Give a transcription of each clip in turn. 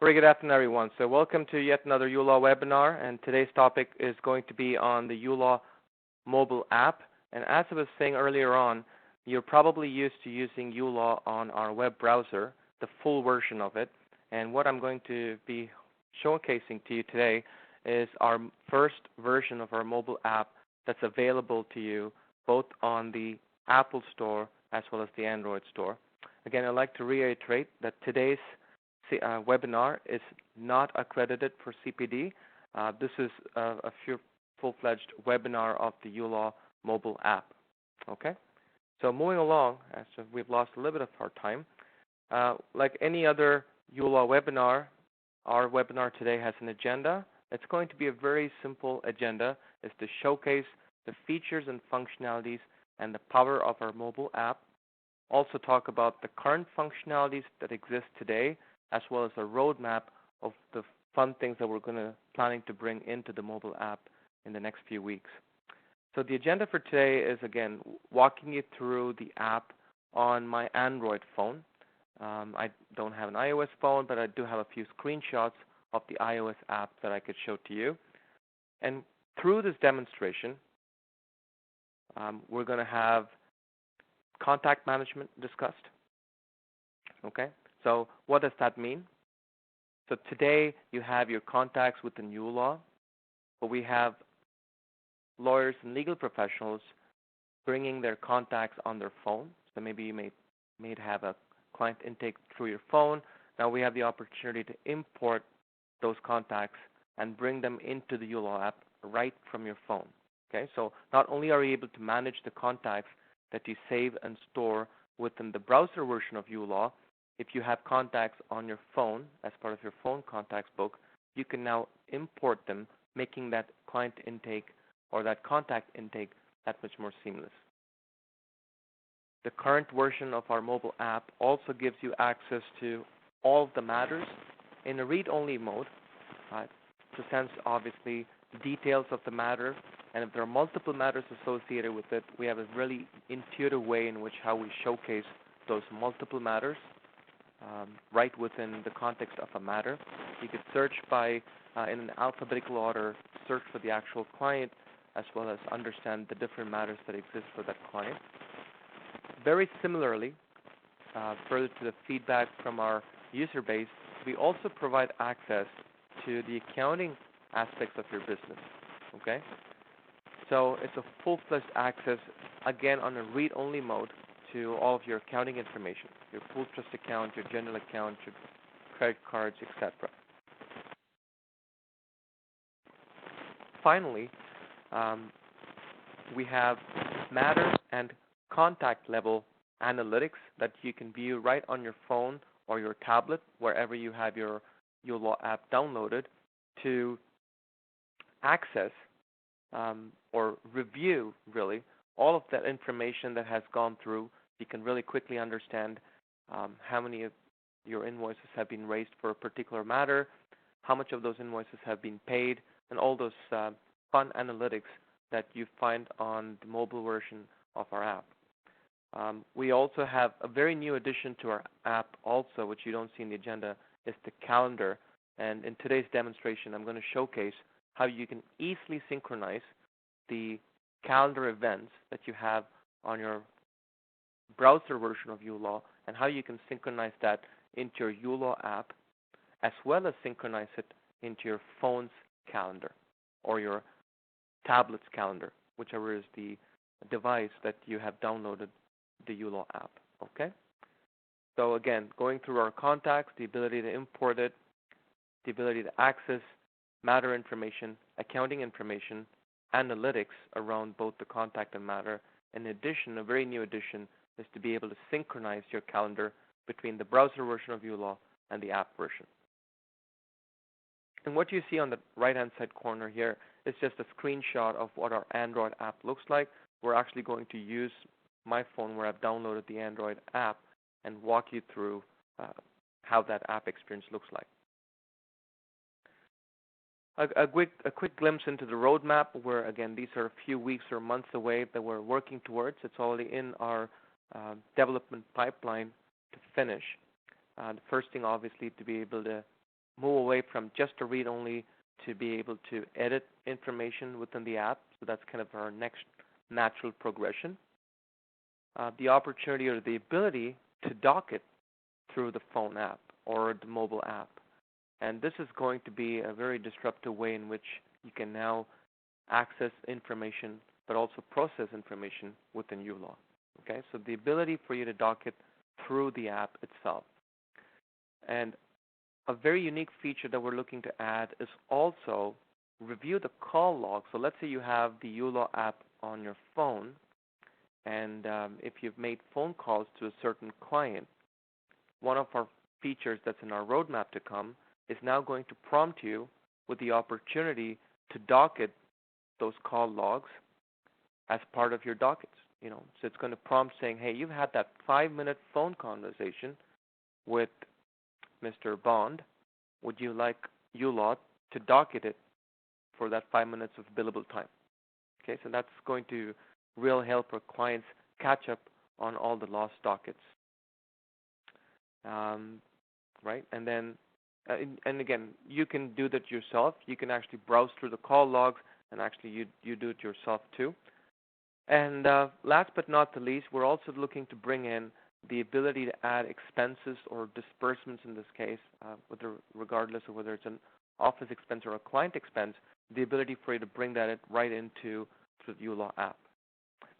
Very good afternoon, everyone. So welcome to yet another uLaw webinar, and today's topic is going to be on the uLaw mobile app. And as I was saying earlier on, you're probably used to using uLaw on our web browser, the full version of it. And what I'm going to be showcasing to you today is our first version of our mobile app that's available to you both on the Apple Store as well as the Android Store. Again, I'd like to reiterate that today's webinar is not accredited for CPD. This is a full-fledged webinar of the uLaw mobile app. Okay? So moving along, as we've lost a little bit of our time, like any other uLaw webinar, our webinar today has an agenda. It's going to be a very simple agenda. It's to showcase the features and functionalities and the power of our mobile app. Also talk about the current functionalities that exist today, as well as a roadmap of the fun things that we're planning to bring into the mobile app in the next few weeks. So the agenda for today is, again, walking you through the app on my Android phone. I don't have an iOS phone, but I do have a few screenshots of the iOS app that I could show to you. And through this demonstration, we're going to have contact management discussed. Okay? So what does that mean? So today you have your contacts within uLaw, but we have lawyers and legal professionals bringing their contacts on their phone. So maybe you may have a client intake through your phone. Now we have the opportunity to import those contacts and bring them into the uLaw app right from your phone. Okay, so not only are you able to manage the contacts that you save and store within the browser version of uLaw, if you have contacts on your phone as part of your phone contacts book, you can now import them, making that client intake or that contact intake that much more seamless. The current version of our mobile app also gives you access to all of the matters in a read-only mode. To sense, obviously, the details of the matter, and if there are multiple matters associated with it, we have a really intuitive way in which how we showcase those multiple matters right within the context of a matter. You could search by, in an alphabetical order, search for the actual client, as well as understand the different matters that exist for that client. Very similarly, further to the feedback from our user base, we also provide access to the accounting aspects of your business. Okay? So it's a full-fledged access, again, on a read-only mode to all of your accounting information, your pool trust account, your general account, your credit cards, etc. Finally, we have matter and contact level analytics that you can view right on your phone or your tablet, wherever you have your uLaw app downloaded, to access or review, really, all of that information that has gone through. You can really quickly understand how many of your invoices have been raised for a particular matter, how much of those invoices have been paid, and all those fun analytics that you find on the mobile version of our app. We also have a very new addition to our app also, which you don't see in the agenda, is the calendar. And in today's demonstration, I'm going to showcase how you can easily synchronize the calendar events that you have on your browser version of uLaw, and how you can synchronize that into your uLaw app, as well as synchronize it into your phone's calendar or your tablet's calendar, whichever is the device that you have downloaded the uLaw app. Okay? So again, going through our contacts, the ability to import it, the ability to access matter information, accounting information, analytics around both the contact and matter. In addition, a very new addition is to be able to synchronize your calendar between the browser version of uLaw and the app version. And what you see on the right-hand side corner here is just a screenshot of what our Android app looks like. We're actually going to use my phone where I've downloaded the Android app and walk you through how that app experience looks like. A quick glimpse into the roadmap, where, again, these are a few weeks or months away that we're working towards. It's already in our development pipeline to finish. The first thing, obviously, to be able to move away from just a read-only to be able to edit information within the app. So that's kind of our next natural progression. The opportunity or the ability to dock it through the phone app or the mobile app. And this is going to be a very disruptive way in which you can now access information but also process information within uLaw. Okay, so the ability for you to dock it through the app itself. And a very unique feature that we're looking to add is also review the call log. So let's say you have the uLaw app on your phone, and if you've made phone calls to a certain client, one of our features that's in our roadmap to come is now going to prompt you with the opportunity to docket those call logs as part of your dockets. So it's going to prompt saying, hey, you've had that 5-minute phone conversation with Mr. Bond. Would you like uLaw to docket it for that 5 minutes of billable time? Okay, so that's going to really help our clients catch up on all the lost dockets. Right, and then, and again, you can do that yourself. You can actually browse through the call logs, and actually you do it yourself too. And last but not the least, we're also looking to bring in the ability to add expenses or disbursements in this case, regardless of whether it's an office expense or a client expense, the ability for you to bring that right into the uLaw app.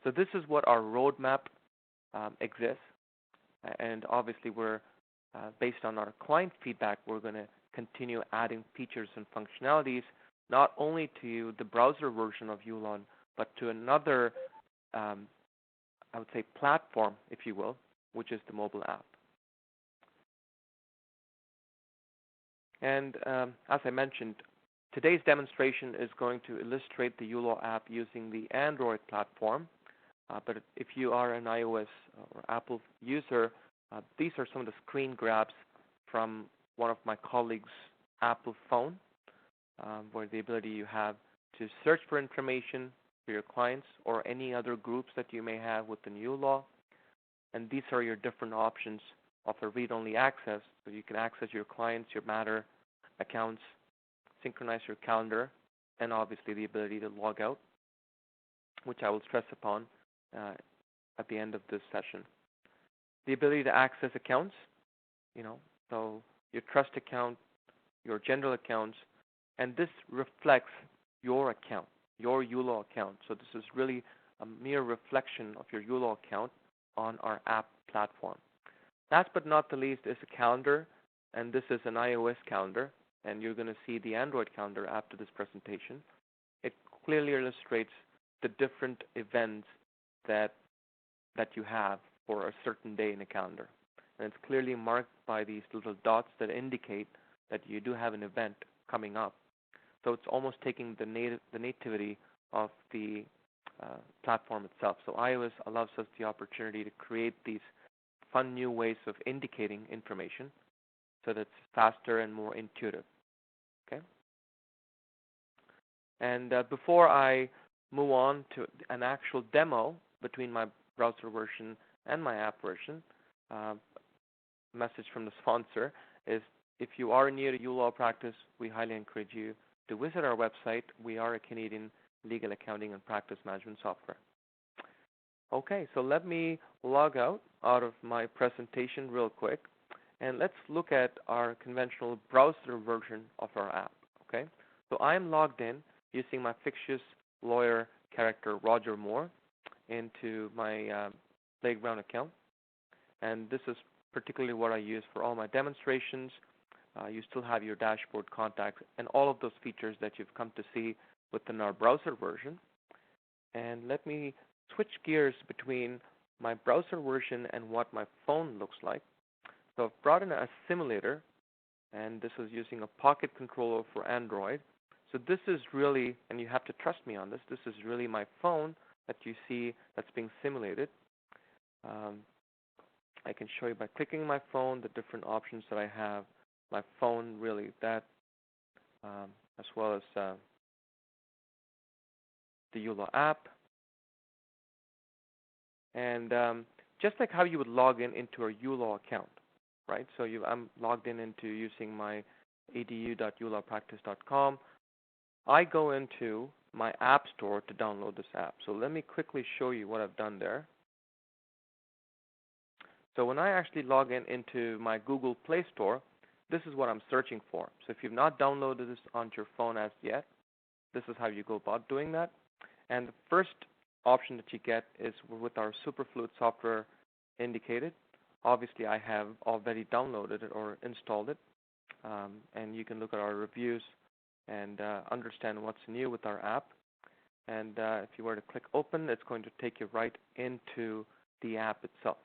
So this is what our roadmap exists, and obviously we're based on our client feedback, we're going to continue adding features and functionalities, not only to the browser version of uLaw, but to another, I would say, platform, if you will, which is the mobile app. And as I mentioned, today's demonstration is going to illustrate the uLaw app using the Android platform. But if you are an iOS or Apple user, these are some of the screen grabs from one of my colleagues' Apple phone, where the ability you have to search for information for your clients or any other groups that you may have within uLaw. And these are your different options of a read-only access. So you can access your clients, your Matter accounts, synchronize your calendar, and obviously the ability to log out, which I will stress upon at the end of this session. The ability to access accounts, so your trust account, your general accounts, and this reflects your account, your uLaw account. So this is really a mere reflection of your uLaw account on our app platform. Last but not the least is a calendar, and this is an iOS calendar, and you're going to see the Android calendar after this presentation. It clearly illustrates the different events that you have for a certain day in a calendar. And it's clearly marked by these little dots that indicate that you do have an event coming up. So it's almost taking the nativity of the platform itself. So iOS allows us the opportunity to create these fun new ways of indicating information so that it's faster and more intuitive. Okay. And before I move on to an actual demo between my browser version and my app version, message from the sponsor is, if you are new to uLawPractice, we highly encourage you to visit our website. We are a Canadian legal accounting and practice management software. Okay, so let me log out of my presentation real quick, and let's look at our conventional browser version of our app. Okay, so I'm logged in using my fictitious lawyer character Roger Moore into my Playground account, and this is particularly what I use for all my demonstrations. You still have your dashboard, contacts, and all of those features that you've come to see within our browser version. And let me switch gears between my browser version and what my phone looks like. So I've brought in a simulator, and this is using a Pocket controller for Android. So this is really, and you have to trust me on this, this is really my phone that you see that's being simulated. I can show you by clicking my phone the different options that I have. My phone, really, that, as well as the uLaw app. And just like how you would log into a uLaw account, right? So I'm logged into using my edu.ulawpractice.com, I go into my app store to download this app. So let me quickly show you what I've done there. So when I actually log into my Google Play Store, this is what I'm searching for. So if you've not downloaded this onto your phone as yet, this is how you go about doing that. And the first option that you get is with our Superfluid software indicated. Obviously, I have already downloaded it or installed it. And you can look at our reviews and understand what's new with our app. And if you were to click open, it's going to take you right into the app itself.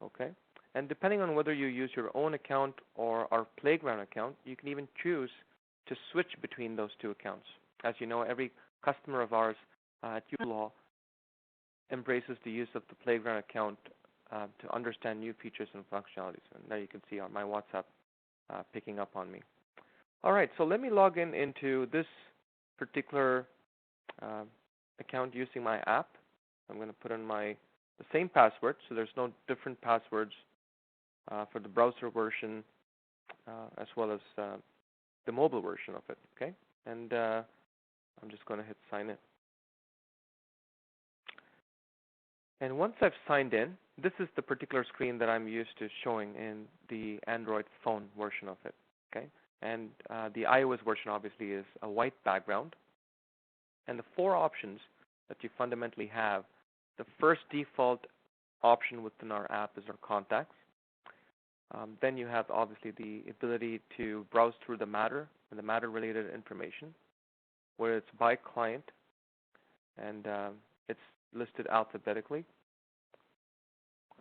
Okay? And depending on whether you use your own account or our Playground account, you can even choose to switch between those two accounts. As you know, every customer of ours at uLaw embraces the use of the Playground account to understand new features and functionalities. And there you can see my WhatsApp picking up on me. All right, so let me log into this particular account using my app. I'm going to put in the same password, so there's no different passwords for the browser version as well as the mobile version of it, okay? And I'm just going to hit sign in. And once I've signed in, this is the particular screen that I'm used to showing in the Android phone version of it, okay? And the iOS version obviously is a white background. And the four options that you fundamentally have, the first default option within our app is our contacts. Then you have obviously the ability to browse through the matter and the matter-related information, where it's by client, and it's listed alphabetically.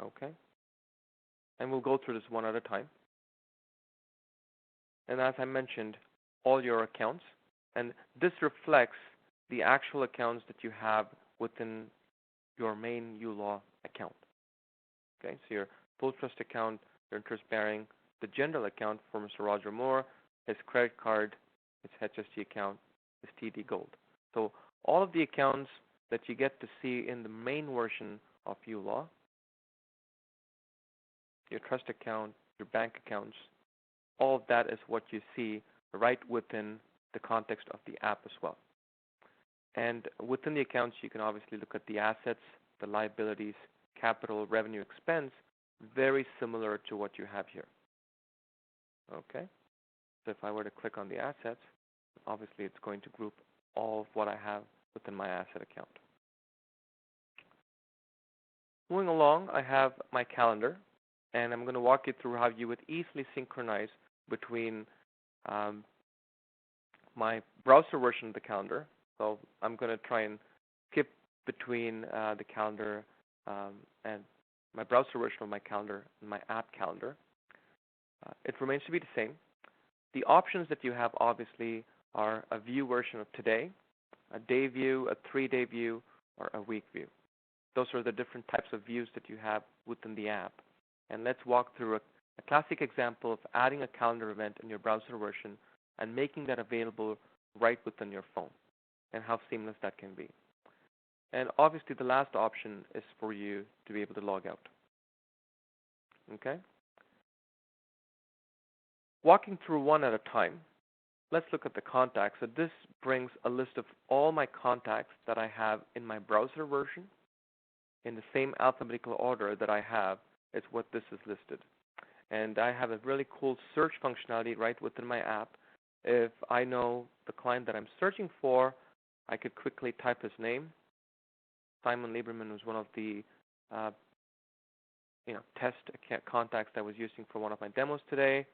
Okay. And we'll go through this one at a time. And as I mentioned, all your accounts, and this reflects the actual accounts that you have within your main uLaw account. Okay, so your full trust account, your interest-bearing, the general account for Mr. Roger Moore, his credit card, his HST account, his TD Gold. So all of the accounts that you get to see in the main version of uLaw, your trust account, your bank accounts, all of that is what you see right within the context of the app as well. And within the accounts, you can obviously look at the assets, the liabilities, capital, revenue, expense, very similar to what you have here. Okay? So if I were to click on the assets, obviously it's going to group all of what I have within my asset account. Moving along, I have my calendar, and I'm going to walk you through how you would easily synchronize between my browser version of the calendar. So I'm going to try and skip between the calendar and my browser version of my calendar and my app calendar. It remains to be the same. The options that you have obviously are a view version of today, a day view, a 3-day view, or a week view. Those are the different types of views that you have within the app. And let's walk through a classic example of adding a calendar event in your browser version and making that available right within your phone, and how seamless that can be. And obviously the last option is for you to be able to log out. Okay? Walking through one at a time, let's look at the contacts. So this brings a list of all my contacts that I have in my browser version in the same alphabetical order that I have is what this is listed. And I have a really cool search functionality right within my app. If I know the client that I'm searching for, I could quickly type his name. Simon Lieberman was one of the test contacts that I was using for one of my demos today.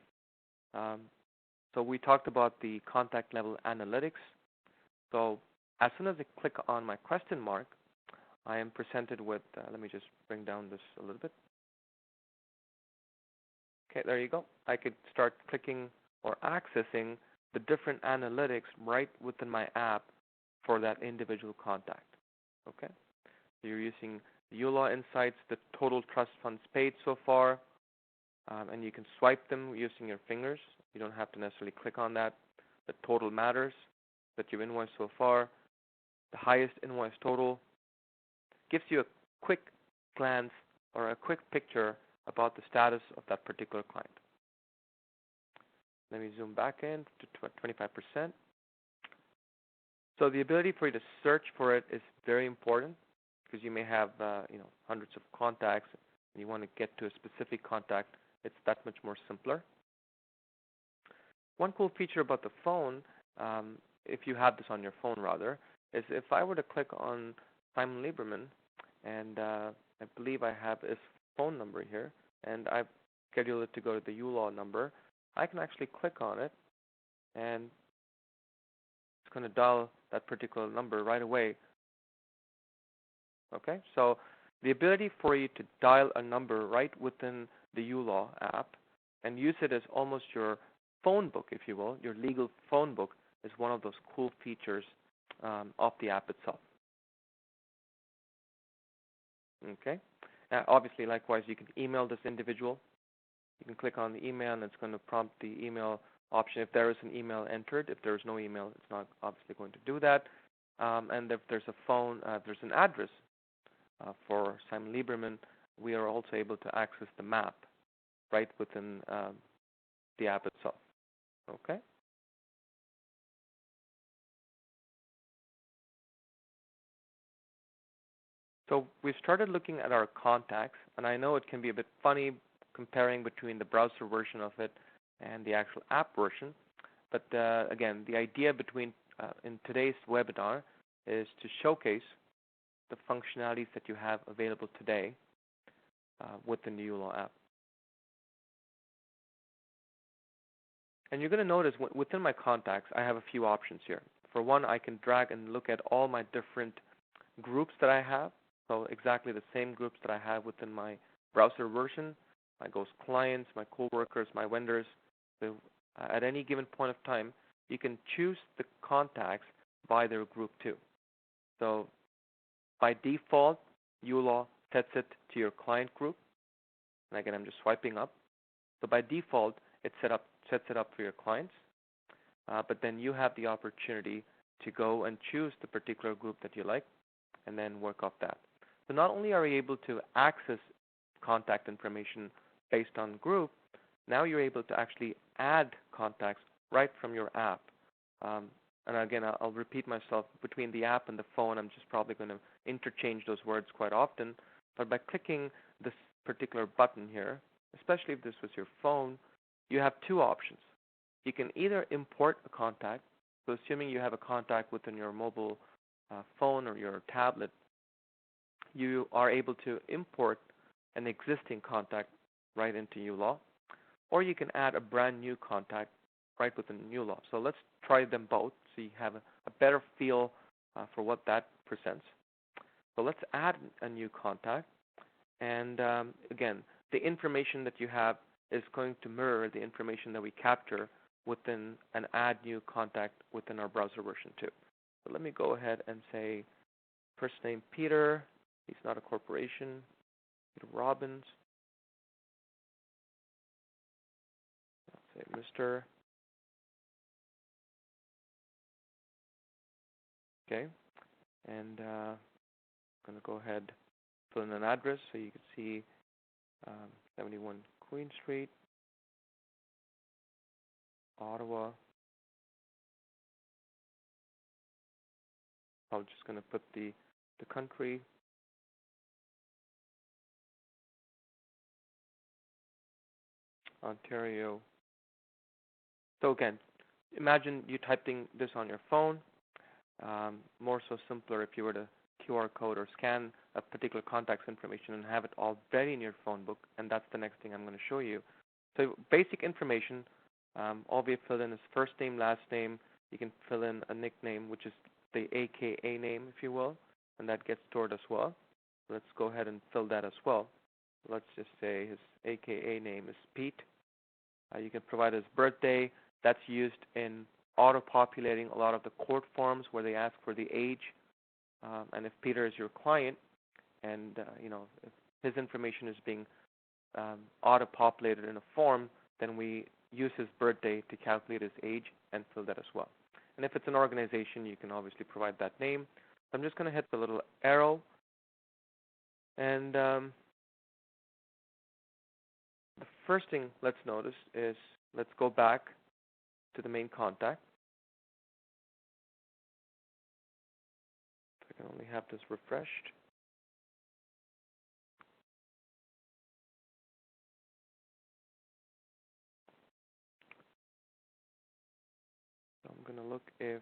So we talked about the contact level analytics. So as soon as I click on my question mark, I am presented with, let me just bring down this a little bit. Okay, there you go. I could start clicking or accessing the different analytics right within my app for that individual contact. Okay, so you're using the uLaw Insights, the total trust funds paid so far, and you can swipe them using your fingers. You don't have to necessarily click on that. The total matters that you've invoiced so far, the highest invoice total, gives you a quick glance or a quick picture about the status of that particular client. Let me zoom back in to 25%. So the ability for you to search for it is very important because you may have hundreds of contacts and you want to get to a specific contact. It's that much more simpler. One cool feature about the phone, if you have this on your phone rather, is if I were to click on Simon Lieberman, and I believe I have his phone number here, and I've scheduled it to go to the uLaw number, I can actually click on it, and it's going to dial that particular number right away. Okay, so the ability for you to dial a number right within the uLaw app and use it as almost your phone book, if you will, your legal phone book, is one of those cool features of the app itself. Okay. Obviously, likewise, you can email this individual. You can click on the email, and it's going to prompt the email option. If there is an email entered, if there is no email, it's not obviously going to do that. And if there's a phone, there's an address for Simon Lieberman, we are also able to access the map right within the app itself. Okay. So we've started looking at our contacts, and I know it can be a bit funny comparing between the browser version of it and the actual app version. But again, the idea in today's webinar is to showcase the functionalities that you have available today within the uLaw app. And you're going to notice within my contacts, I have a few options here. For one, I can drag and look at all my different groups that I have. So exactly the same groups that I have within my browser version, my ghost clients, my coworkers, my vendors. So at any given point of time, you can choose the contacts by their group too. So by default, uLaw sets it to your client group. And again, I'm just swiping up. So by default, it sets it up for your clients. But then you have the opportunity to go and choose the particular group that you like and then work off that. So not only are you able to access contact information based on group, now you're able to actually add contacts right from your app. And again, I'll repeat myself, between the app and the phone, I'm just probably going to interchange those words quite often. But by clicking this particular button here, especially if this was your phone, you have two options. You can either import a contact, so assuming you have a contact within your mobile phone or your tablet, you are able to import an existing contact right into uLaw, or you can add a brand new contact right within uLaw. So let's try them both so you have a better feel for what that presents. So let's add a new contact, and again, the information that you have is going to mirror the information that we capture within an add new contact within our browser version too. So let me go ahead and say first name Peter. He's not a corporation. Peter Robbins. I'll say Mr. Okay. And I'm going to go ahead fill in an address so you can see 71 Queen Street, Ottawa. I'm just going to put the country. Ontario. So again, imagine you typing this on your phone. More so simpler if you were to QR code or scan a particular contact's information and have it all ready in your phone book, and that's the next thing I'm going to show you. So basic information, all we have filled in is first name, last name. You can fill in a nickname, which is the AKA name, if you will, and that gets stored as well. Let's go ahead and fill that as well. Let's just say his AKA name is Pete. You can provide his birthday. That's used in auto-populating a lot of the court forms where they ask for the age. And if Peter is your client, and if his information is being auto-populated in a form, then we use his birthday to calculate his age and fill that as well. And if it's an organization, you can obviously provide that name. So I'm just going to hit the little arrow, and the first thing let's notice is, let's go back to the main contact. I can only have this refreshed. So I'm going to look if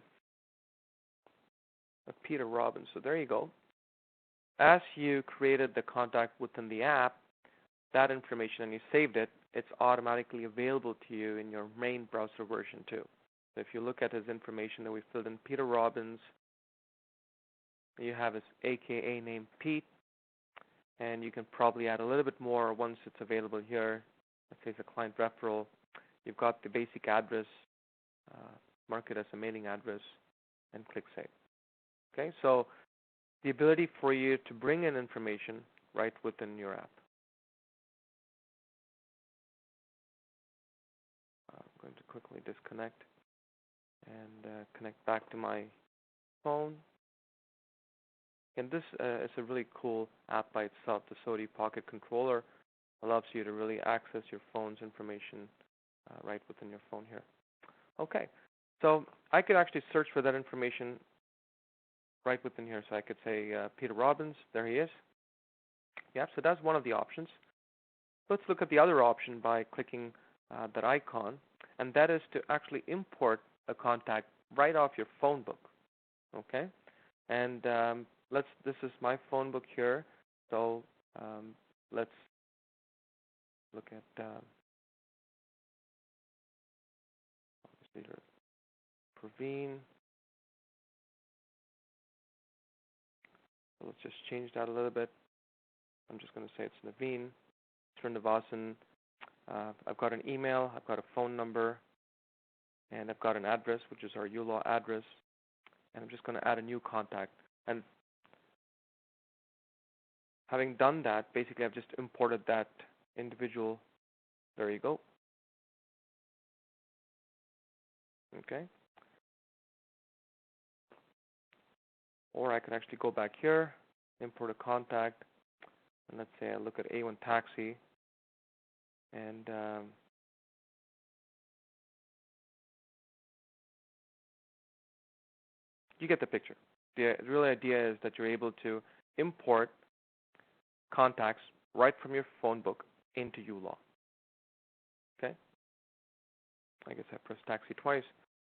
Peter Robbins. So there you go. As you created the contact within the app, that information, and you saved it, it's automatically available to you in your main browser version too. So if you look at his information that we filled in, Peter Robbins, you have his AKA name Pete, and you can probably add a little bit more once it's available here. Let's say it's a client referral. You've got the basic address, mark it as a mailing address, and click Save. Okay, so the ability for you to bring in information right within your app. I'm going to quickly disconnect and connect back to my phone. And this is a really cool app by itself. The SOTI Pocket Controller allows you to really access your phone's information right within your phone here. Okay, so I could actually search for that information right within here. So I could say Peter Robbins, there he is. Yeah, so that's one of the options. Let's look at the other option by clicking that icon, and that is to actually import a contact right off your phone book. Okay, and this is my phone book here. So let's look at Praveen. So let's just change that a little bit. I'm just going to say it's Naveen Srinivasan. I've got an email, I've got a phone number, and I've got an address, which is our uLaw address. And I'm just going to add a new contact. And having done that, basically I've just imported that individual. There you go. Okay. Or I can actually go back here, import a contact, and let's say I look at A1 Taxi, and you get the picture. The real idea is that you're able to import contacts right from your phone book into uLaw. Okay? I guess I pressed taxi twice.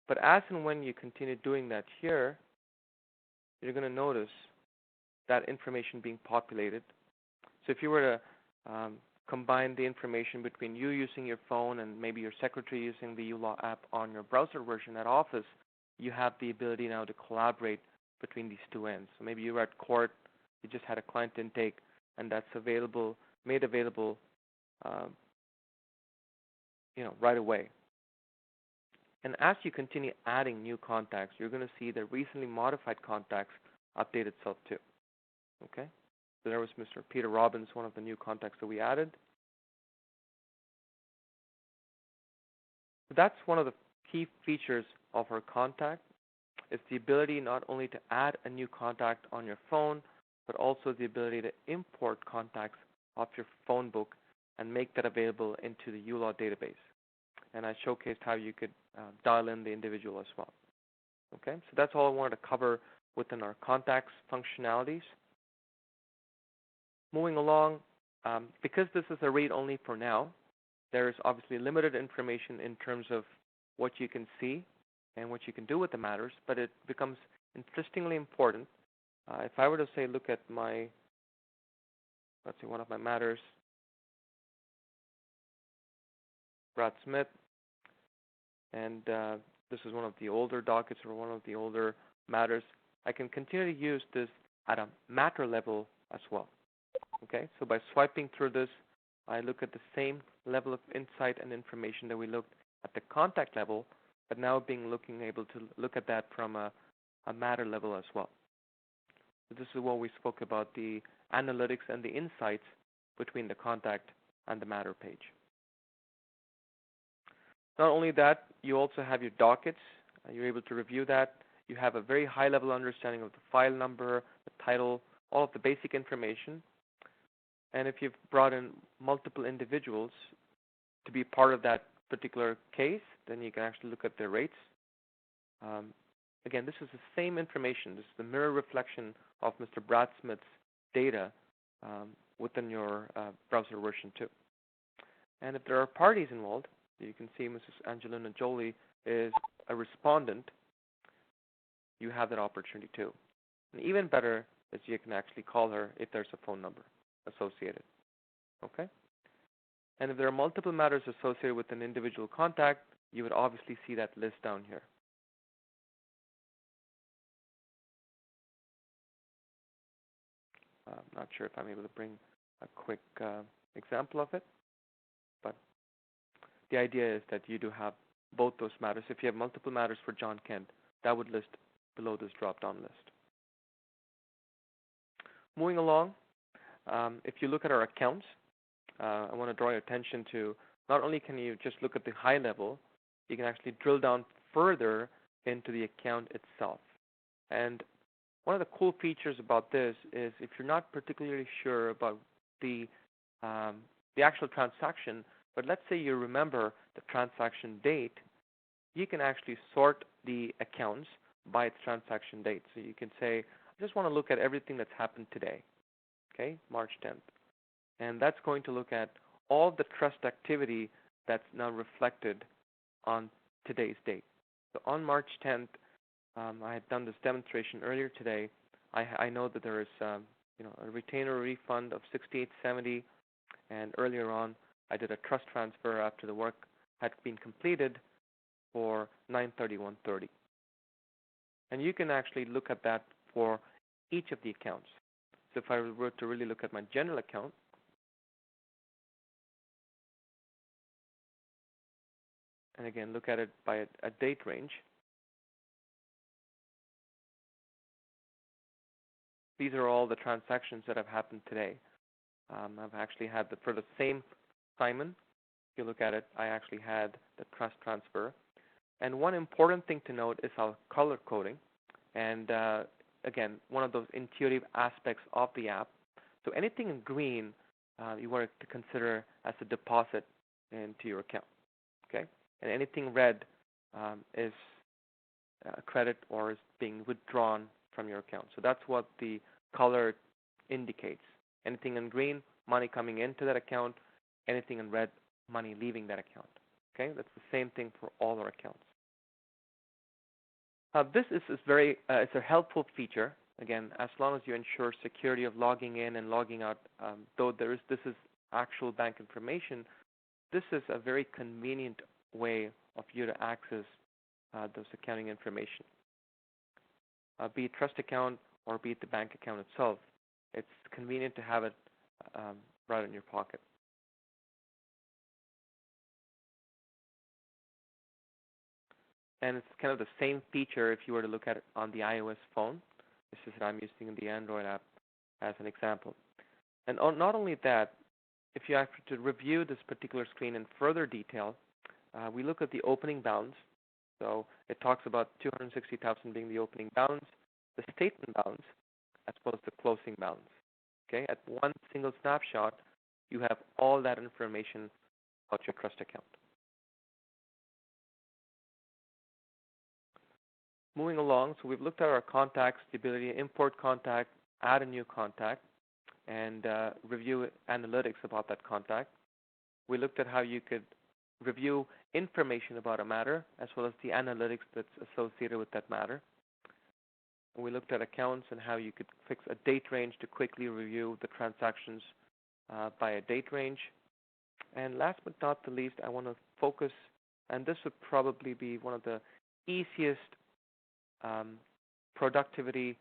But as and when you continue doing that here, you're going to notice that information being populated. So if you were to combine the information between you using your phone and maybe your secretary using the uLaw app on your browser version at office, you have the ability now to collaborate between these two ends. So maybe you were at court, you just had a client intake, and that's available, made available, right away. And as you continue adding new contacts, you're going to see the recently modified contacts update itself too. Okay? So there was Mr. Peter Robbins, one of the new contacts that we added. So that's one of the key features of our contact. It's the ability not only to add a new contact on your phone, but also the ability to import contacts off your phone book and make that available into the uLaw database. And I showcased how you could dial in the individual as well. Okay, so that's all I wanted to cover within our contacts functionalities. Moving along, because this is a read-only for now, there is obviously limited information in terms of what you can see and what you can do with the matters, but it becomes interestingly important. If I were to say, look at my, let's see, one of my matters, Brad Smith, and this is one of the older dockets or one of the older matters, I can continue to use this at a matter level as well. Okay, so by swiping through this, I look at the same level of insight and information that we looked at the contact level, but now able to look at that from a matter level as well. So this is what we spoke about, the analytics and the insights between the contact and the matter page. Not only that, you also have your dockets. You're able to review that. You have a very high-level understanding of the file number, the title, all of the basic information. And if you've brought in multiple individuals to be part of that particular case, then you can actually look at their rates. Again, this is the same information. This is the mirror reflection of Mr. Brad Smith's data within your browser version 2. And if there are parties involved, you can see Mrs. Angelina Jolie is a respondent. You have that opportunity too. And even better is you can actually call her if there's a phone number associated. Okay? And if there are multiple matters associated with an individual contact, you would obviously see that list down here. I'm not sure if I'm able to bring a quick example of it, but the idea is that you do have both those matters. If you have multiple matters for John Kent, that would list below this drop-down list. Moving along, if you look at our accounts, I want to draw your attention to not only can you just look at the high level, you can actually drill down further into the account itself. And one of the cool features about this is if you're not particularly sure about the actual transaction, but let's say you remember the transaction date, you can actually sort the accounts by its transaction date. So you can say, I just want to look at everything that's happened today, okay, March 10th. And that's going to look at all the trust activity that's now reflected on today's date. So on March 10th, I had done this demonstration earlier today. I know that there is a retainer refund of $68.70, and earlier on I did a trust transfer after the work had been completed for $931.30. And you can actually look at that for each of the accounts. So if I were to really look at my general account, and again look at it by a date range, these are all the transactions that have happened today. I've actually had for the same Simon, if you look at it, I actually had the trust transfer. And one important thing to note is our color coding. And again, one of those intuitive aspects of the app. So anything in green, you want to consider as a deposit into your account. Okay? And anything red is a credit or is being withdrawn from your account. So that's what the color indicates. Anything in green, money coming into that account. Anything in red, money leaving that account. Okay, that's the same thing for all our accounts. This is it's a helpful feature. Again, as long as you ensure security of logging in and logging out, though this is actual bank information, this is a very convenient way of you to access those accounting information. Be it trust account or be it the bank account itself, it's convenient to have it right in your pocket. And it's kind of the same feature if you were to look at it on the iOS phone. This is what I'm using in the Android app as an example. And not only that, if you have to review this particular screen in further detail, we look at the opening balance. So it talks about $260,000 being the opening balance, the statement balance, as well as the closing balance. Okay, at one single snapshot, you have all that information about your trust account. Moving along, so we've looked at our contacts, the ability to import contact, add a new contact, and review analytics about that contact. We looked at how you could review information about a matter, as well as the analytics that's associated with that matter. And we looked at accounts and how you could fix a date range to quickly review the transactions by a date range. And last but not the least, I want to focus, and this would probably be one of the easiest productivity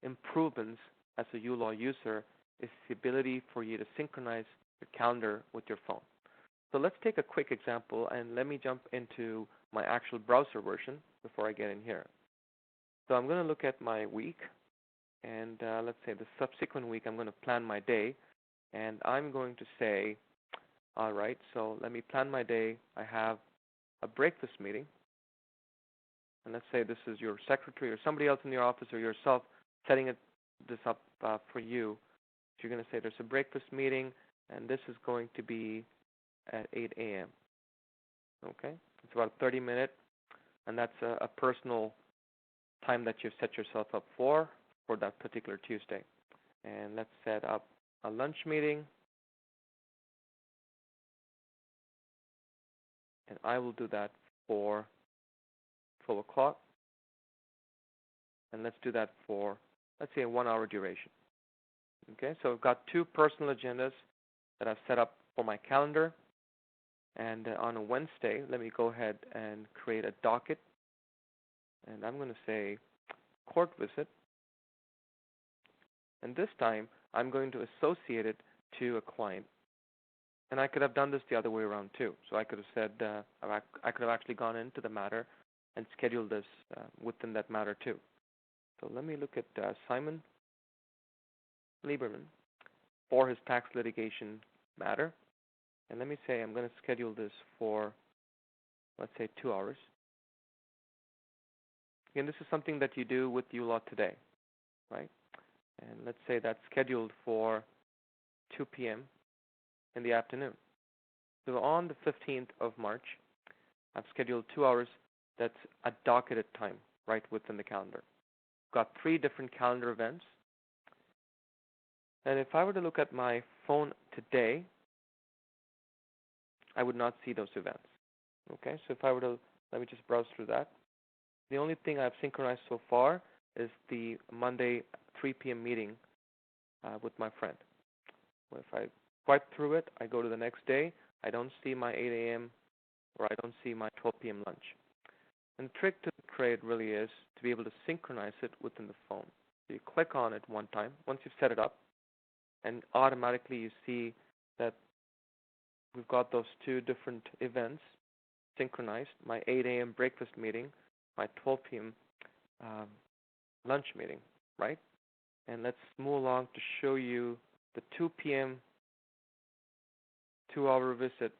improvements as a uLaw user, is the ability for you to synchronize your calendar with your phone. So let's take a quick example, and let me jump into my actual browser version before I get in here. So I'm going to look at my week, and let's say the subsequent week I'm going to plan my day, and I'm going to say, all right, so let me plan my day. I have a breakfast meeting, and let's say this is your secretary or somebody else in your office or yourself setting this up for you. So you're going to say there's a breakfast meeting, and this is going to be at 8 a.m. Okay, it's about a 30-minute, and that's a personal time that you've set yourself up for that particular Tuesday. And let's set up a lunch meeting, and I will do that for 12 o'clock, and let's do that for, let's say, a 1-hour duration. Okay, so I've got two personal agendas that I've set up for my calendar, and on a Wednesday, let me go ahead and create a docket, and I'm going to say court visit, and this time I'm going to associate it to a client. And I could have done this the other way around too. So I could have said, I could have actually gone into the matter and scheduled this within that matter too. So let me look at Simon Lieberman for his tax litigation matter. And let me say I'm going to schedule this for, let's say, 2 hours. Again, this is something that you do with uLaw today, right? And let's say that's scheduled for 2 p.m. in the afternoon. So on the 15th of March, I've scheduled 2 hours. That's a docketed time right within the calendar. Got 3 different calendar events. And if I were to look at my phone today, I would not see those events. Okay, so if I were to, let me just browse through that. The only thing I've synchronized so far is the Monday 3 p.m. meeting with my friend. Well, if I swipe through it, I go to the next day, I don't see my 8 a.m. or I don't see my 12 p.m. lunch. And the trick to the trade really is to be able to synchronize it within the phone. So you click on it one time, once you've set it up, and automatically you see that we've got those 2 different events synchronized, my 8 a.m. breakfast meeting, my 12 p.m. Lunch meeting, right? And let's move along to show you the 2 p.m. 2-hour visit.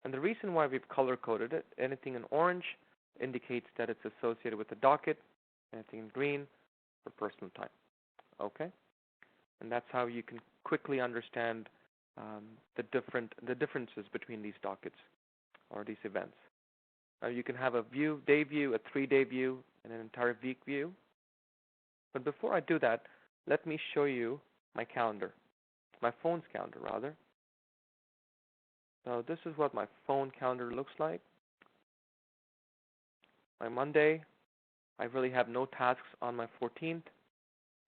And the reason why we've color-coded it, anything in orange indicates that it's associated with the docket, anything in green for personal time. Okay? And that's how you can quickly understand the differences between these dockets or these events. You can have a day view, a 3-day view, and an entire week view. But before I do that, let me show you my calendar, my phone's calendar rather. So this is what my phone calendar looks like. My Monday, I really have no tasks on my 14th,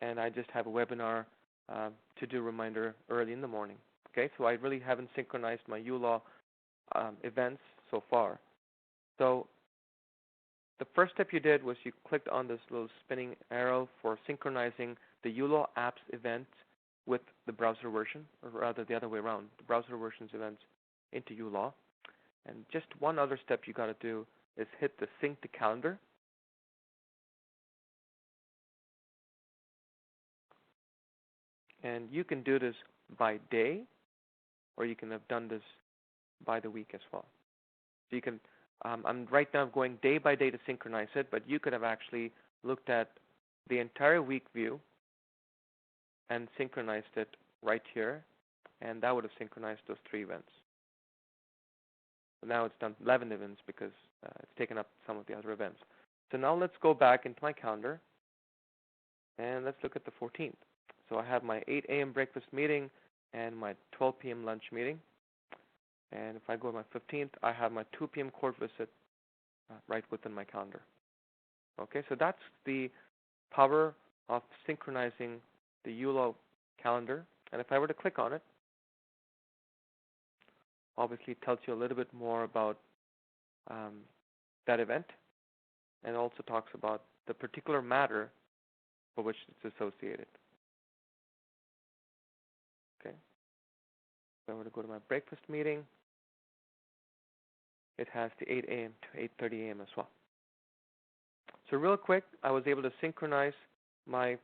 and I just have a webinar to-do reminder early in the morning. Okay, so I really haven't synchronized my uLaw events so far. So the first step you did was you clicked on this little spinning arrow for synchronizing the uLaw apps event with the browser version, or rather the other way around, the browser version's events into uLaw. And just one other step you got to do is hit the sync to calendar. And you can do this by day, or you can have done this by the week as well. So you can, I'm right now going day by day to synchronize it, but you could have actually looked at the entire week view and synchronized it right here, and that would have synchronized those 3 events. So now it's done 11 events because it's taken up some of the other events. So now let's go back into my calendar, and let's look at the 14th. So I have my 8 a.m. breakfast meeting and my 12 p.m. lunch meeting. And if I go to my 15th, I have my 2 p.m. court visit right within my calendar. Okay, so that's the power of synchronizing the uLaw calendar. And if I were to click on it, obviously it tells you a little bit more about that event, and also talks about the particular matter for which it's associated. Okay. If I were to go to my breakfast meeting, it has the 8 a.m. to 8:30 a.m. as well. So real quick, I was able to synchronize my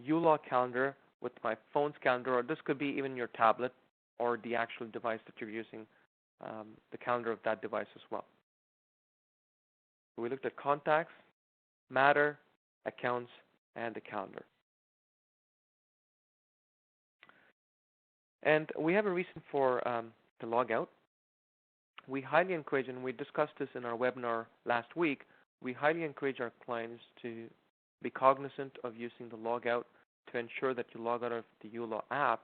uLaw calendar with my phone's calendar, or this could be even your tablet or the actual device that you're using, the calendar of that device as well. So we looked at contacts, matter, accounts, and the calendar. And we have a reason for to log out. we highly encourage, and we discussed this in our webinar last week, we highly encourage our clients to be cognizant of using the logout to ensure that you log out of the uLaw app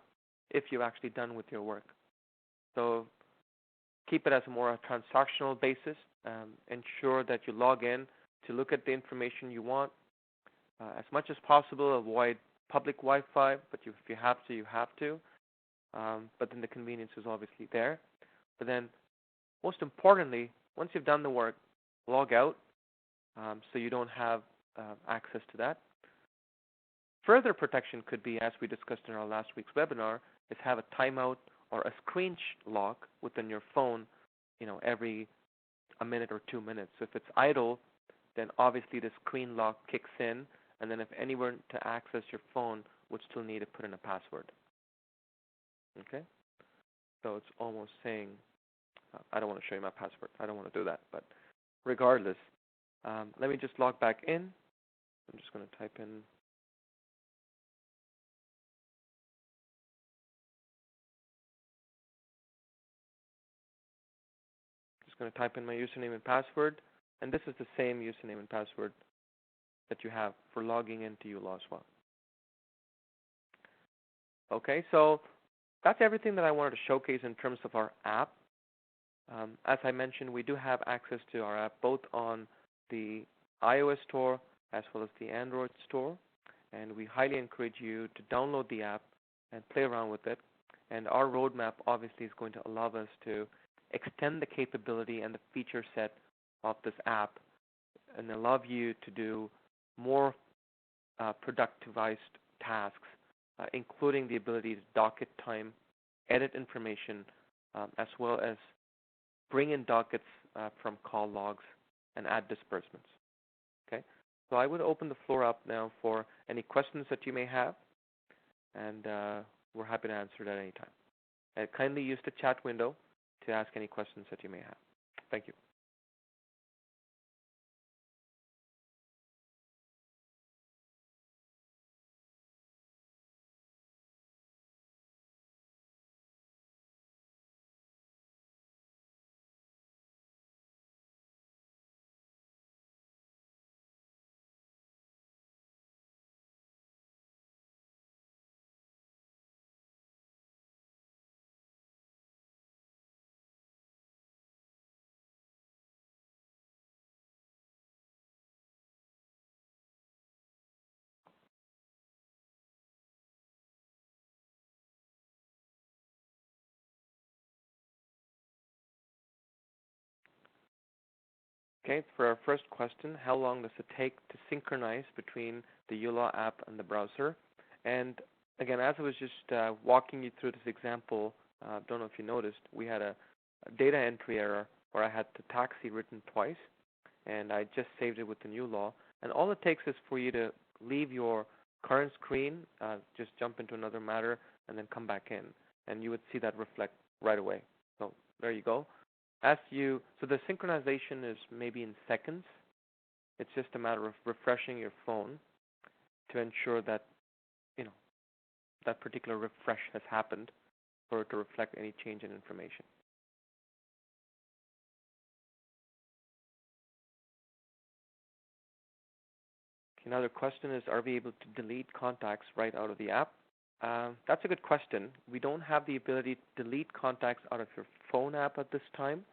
if you're actually done with your work. So keep it as a more transactional basis. Ensure that you log in to look at the information you want. As much as possible, avoid public Wi-Fi, but if you have to, you have to. But then the convenience is obviously there. But then, most importantly, once you've done the work, log out so you don't have access to that. Further protection could be, as we discussed in our last week's webinar, is have a timeout or a screen lock within your phone, every a minute or 2 minutes. So if it's idle, then obviously the screen lock kicks in, and then if anyone to access your phone would still need to put in a password. Okay? So it's almost saying, I don't want to show you my password. I don't want to do that. But regardless, let me just log back in. I'm just going to type in going to type in my username and password, and this is the same username and password that you have for logging into uLaw as well. Okay, so that's everything that I wanted to showcase in terms of our app. As I mentioned, we do have access to our app both on the iOS store as well as the Android store, and we highly encourage you to download the app and play around with it. And our roadmap obviously is going to allow us to extend the capability and the feature set of this app and allow you to do more productivized tasks, including the ability to docket time, edit information, as well as bring in dockets from call logs and add disbursements. Okay, so I would open the floor up now for any questions that you may have, and we're happy to answer it at any time. Kindly use the chat window to ask any questions that you may have. Thank you. Okay, for our first question, how long does it take to synchronize between the uLaw app and the browser? And again, as I was just walking you through this example, don't know if you noticed, we had a data entry error where I had the taxi written twice, and I just saved it with the uLaw. And all it takes is for you to leave your current screen, just jump into another matter, and then come back in, and you would see that reflect right away. So there you go. So the synchronization is maybe in seconds. It's just a matter of refreshing your phone to ensure that, that particular refresh has happened for it to reflect any change in information. Another question is, are we able to delete contacts right out of the app? That's a good question. We don't have the ability to delete contacts out of your phone app at this time.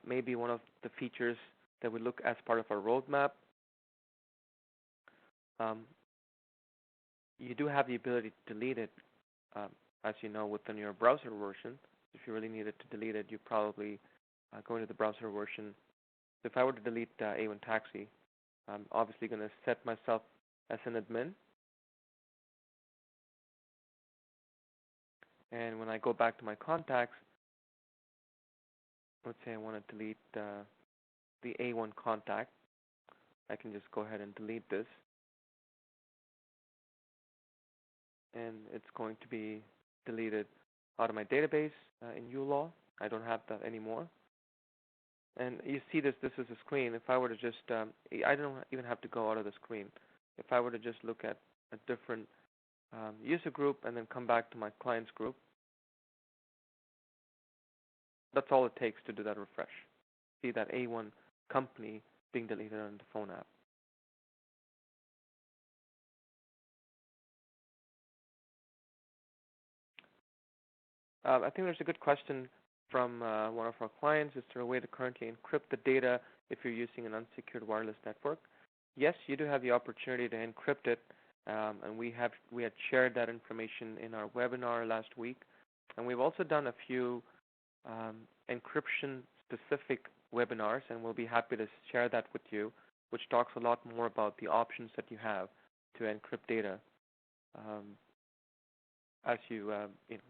Maybe one of the features that we look as part of our roadmap. You do have the ability to delete it, as you know, within your browser version. If you really needed to delete it, you probably go into the browser version. So if I were to delete A1 Taxi, I'm obviously going to set myself as an admin. And when I go back to my contacts, let's say I want to delete the A1 contact. I can just go ahead and delete this. And it's going to be deleted out of my database in uLaw. I don't have that anymore. And you see this is a screen. If I were to just, I don't even have to go out of the screen. If I were to just look at a different user group and then come back to my clients group, That's all it takes to do that refresh. See that A1 company being deleted on the phone app. I think there's a good question from one of our clients. Is there a way to currently encrypt the data if you're using an unsecured wireless network? Yes, you do have the opportunity to encrypt it, and we had shared that information in our webinar last week. And we've also done a few encryption-specific webinars, and we'll be happy to share that with you, which talks a lot more about the options that you have to encrypt data as you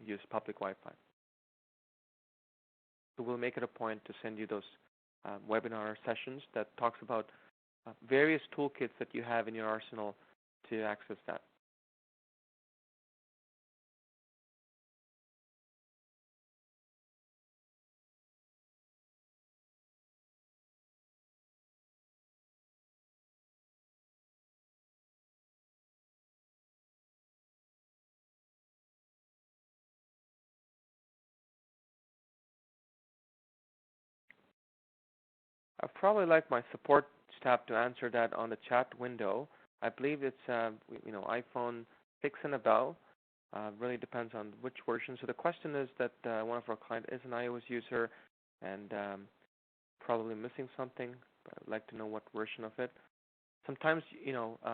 use public Wi-Fi. So we'll make it a point to send you those webinar sessions that talks about various toolkits that you have in your arsenal to access that. I'd probably like my support staff to answer that on the chat window. I believe it's iPhone 6 and above. Really depends on which version. So the question is that one of our clients is an iOS user and probably missing something. I'd like to know what version of it. Sometimes,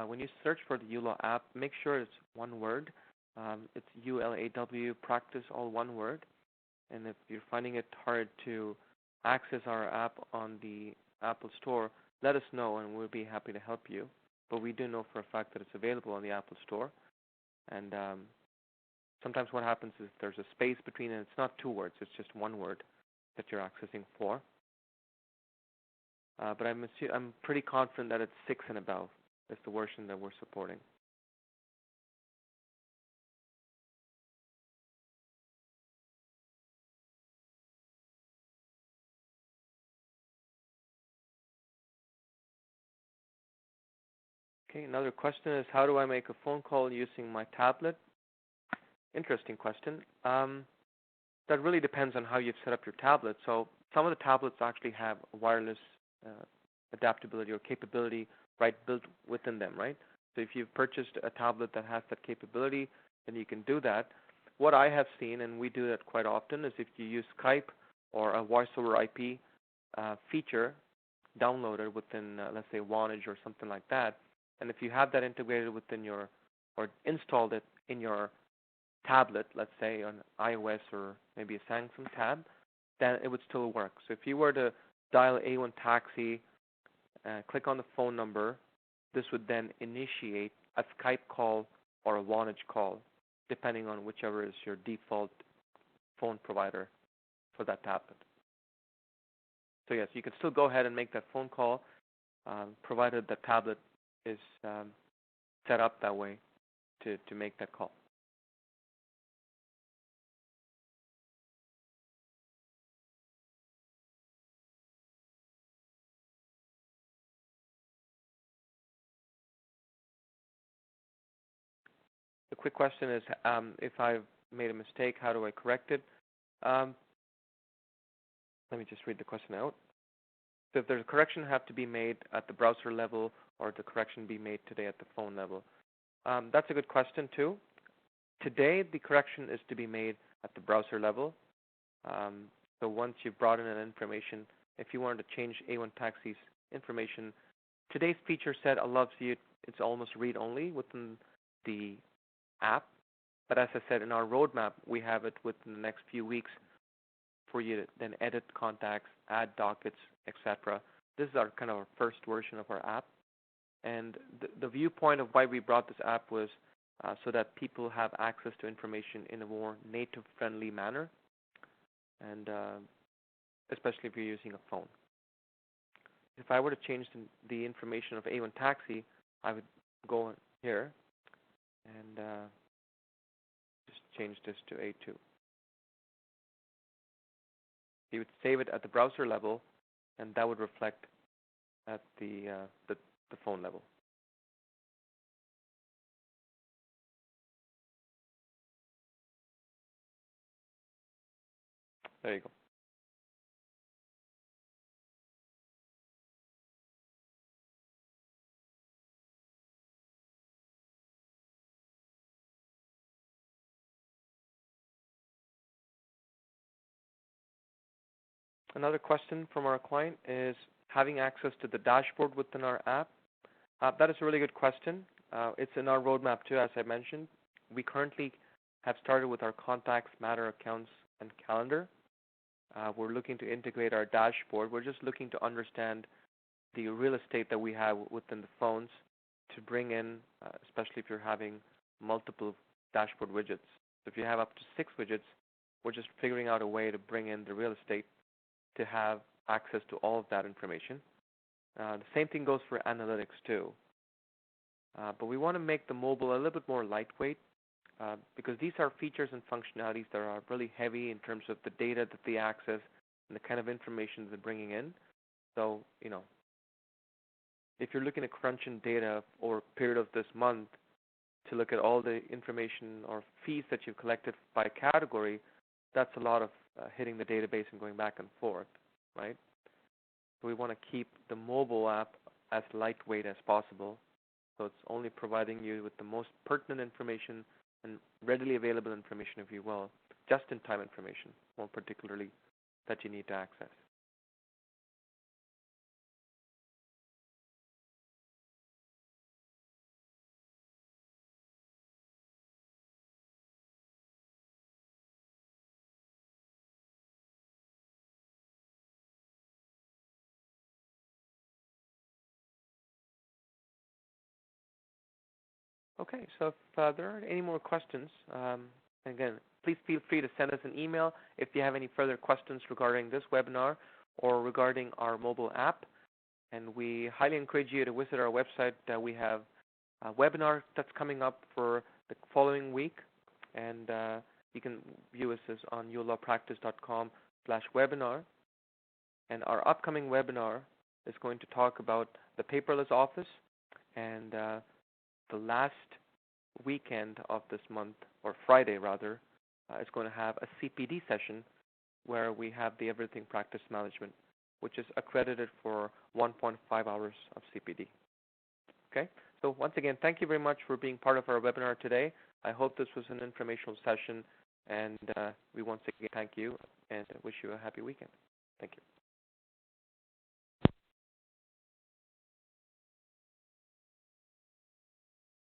when you search for the uLaw app, make sure it's one word. It's uLawPractice, all one word. And if you're finding it hard to access our app on the Apple Store, let us know and we'll be happy to help you. But we do know for a fact that it's available on the Apple Store. And sometimes what happens is there's a space between, and it's not two words, it's just one word that you're accessing for. But I'm pretty confident that it's 6 and above is the version that we're supporting. Okay, another question is, how do I make a phone call using my tablet? Interesting question. That really depends on how you've set up your tablet. So some of the tablets actually have wireless adaptability or capability built within them, right? So if you've purchased a tablet that has that capability, then you can do that. What I have seen, and we do that quite often, is if you use Skype or a voice over IP feature downloaded within, let's say, Vonage or something like that, and if you have that integrated within or installed it in your tablet, let's say on iOS or maybe a Samsung tab, then it would still work. So if you were to dial A1 Taxi, click on the phone number, this would then initiate a Skype call or a Vonage call, depending on whichever is your default phone provider for that tablet. So yes, you can still go ahead and make that phone call, provided the tablet is set up that way to make that call. The quick question is, if I've made a mistake, how do I correct it? Let me just read the question out. So if there's a correction have to be made at the browser level, or the correction be made today at the phone level? That's a good question too. Today, the correction is to be made at the browser level. So once you've brought in that information, if you wanted to change A1 Taxi's information, today's feature set allows you, it's almost read-only within the app. But as I said, in our roadmap, we have it within the next few weeks for you to then edit contacts, add dockets, etc. This is our kind of our first version of our app. And the viewpoint of why we brought this app was so that people have access to information in a more native-friendly manner, and especially if you're using a phone. If I were to change the information of A1 Taxi, I would go here and just change this to A2. You would save it at the browser level, and that would reflect at the phone level. There you go. another question from our client is having access to the dashboard within our app. That is a really good question. It's in our roadmap too, as I mentioned. We currently have started with our contacts, matter, accounts, and calendar. We're looking to integrate our dashboard. We're just looking to understand the real estate that we have within the phones to bring in, especially if you're having multiple dashboard widgets. So if you have up to 6 widgets, we're just figuring out a way to bring in the real estate to have access to all of that information. The same thing goes for analytics too. But we want to make the mobile a little bit more lightweight because these are features and functionalities that are really heavy in terms of the data that they access and the kind of information they're bringing in. So, if you're looking at crunching data over a period of this month to look at all the information or fees that you've collected by category, that's a lot of hitting the database and going back and forth, right? So we want to keep the mobile app as lightweight as possible. So it's only providing you with the most pertinent information and readily available information, if you will, just-in-time information, more particularly, that you need to access. Okay, so if there aren't any more questions, again, please feel free to send us an email if you have any further questions regarding this webinar or regarding our mobile app. And we highly encourage you to visit our website. We have a webinar that's coming up for the following week, and you can view us on uLawPractice.com/webinar. And our upcoming webinar is going to talk about the paperless office, and the last weekend of this month, or Friday rather, is going to have a CPD session where we have the Everything Practice Management, which is accredited for 1.5 hours of CPD. Okay, so once again, thank you very much for being part of our webinar today. I hope this was an informational session, and we once again thank you and wish you a happy weekend. Thank you.